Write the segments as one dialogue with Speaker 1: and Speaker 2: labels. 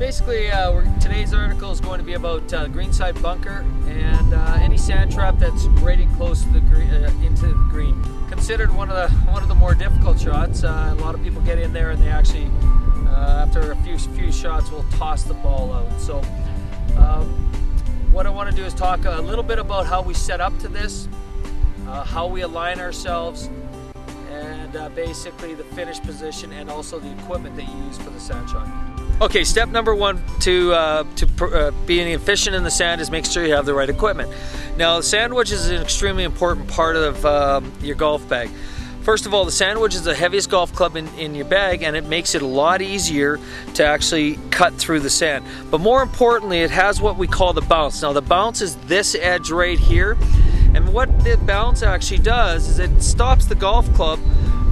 Speaker 1: basically, today's article is going to be about greenside bunker and any sand trap that's grading close to the into the green. Considered one of the more difficult shots. A lot of people get in there and they actually, after a few shots, will toss the ball out. So, what I want to do is talk a little bit about how we set up to this, how we align ourselves, and basically the finish position and also the equipment that you use for the sand shot. Okay, step number one to being efficient in the sand is make sure you have the right equipment. Now, the sand wedge is an extremely important part of your golf bag. First of all, the sand wedge is the heaviest golf club in your bag, and it makes it a lot easier to actually cut through the sand. But more importantly, it has what we call the bounce. Now, the bounce is this edge right here, and what the bounce actually does is it stops the golf club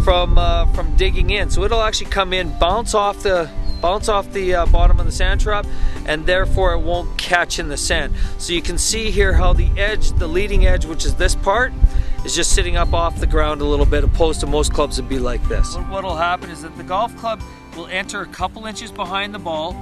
Speaker 1: from digging in. So it'll actually come in, bounce off the bottom of the sand trap, and therefore it won't catch in the sand. So you can see here how the edge, the leading edge, which is this part, is just sitting up off the ground a little bit, opposed to most clubs would be like this. What will happen is that the golf club will enter a couple inches behind the ball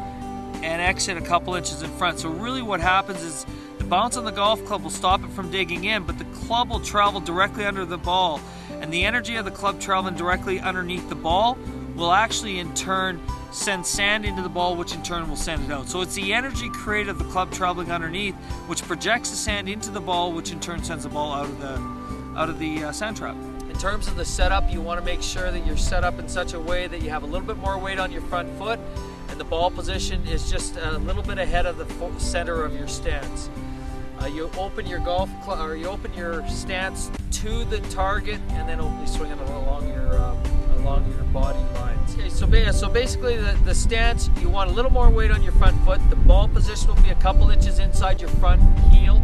Speaker 1: and exit a couple inches in front. So really what happens is the bounce on the golf club will stop it from digging in, but the club will travel directly under the ball, and the energy of the club traveling directly underneath the ball will actually in turn send sand into the ball, which in turn will send it out. So it's the energy created of the club traveling underneath, which projects the sand into the ball, which in turn sends the ball out of the sand trap. In terms of the setup, you want to make sure that you're set up in such a way that you have a little bit more weight on your front foot, and the ball position is just a little bit ahead of the center of your stance. You open your you open your stance to the target, and then you'll be swinging along your body lines. Okay, so basically the stance, you want a little more weight on your front foot. The ball position will be a couple inches inside your front heel,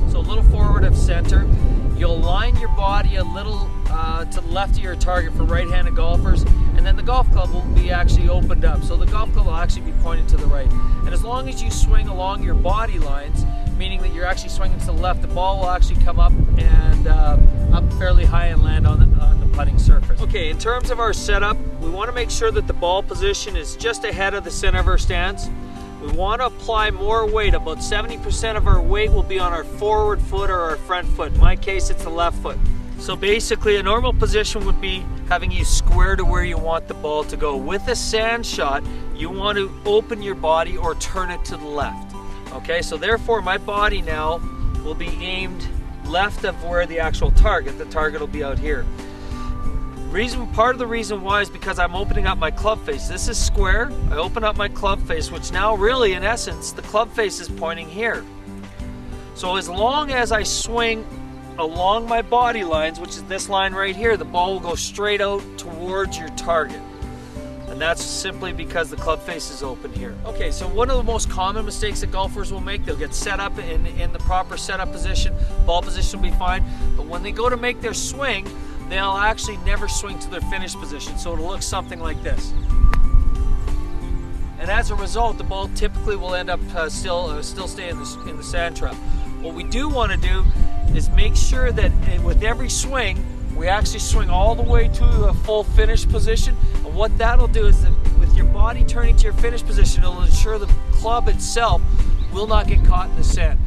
Speaker 1: so a little forward of center. You'll align your body a little to the left of your target for right-handed golfers, and then the golf club will be actually opened up. So the golf club will actually be pointed to the right. And as long as you swing along your body lines, meaning that you're actually swinging to the left, the ball will actually come up and up fairly high and land on the putting surface. Okay, in terms of our setup, we want to make sure that the ball position is just ahead of the center of our stance. We want to apply more weight. About 70% of our weight will be on our forward foot or our front foot. In my case, it's the left foot. So basically, a normal position would be having you square to where you want the ball to go. With a sand shot, you want to open your body or turn it to the left. Okay, so therefore my body now will be aimed left of where the actual target. The target will be out here. Part of the reason why is because I'm opening up my club face. This is square. I open up my club face, which now really, in essence, the club face is pointing here. So as long as I swing along my body lines, which is this line right here, the ball will go straight out towards your target. And that's simply because the club face is open here. Okay, so one of the most common mistakes that golfers will make, they'll get set up in the proper setup position, ball position will be fine, but when they go to make their swing, they'll actually never swing to their finish position, so it'll look something like this. And as a result, the ball typically will end up still stay in the sand trap. What we do want to do is make sure that with every swing, we actually swing all the way to a full finish position. And what that'll do is that with your body turning to your finish position, it'll ensure the club itself will not get caught in the sand.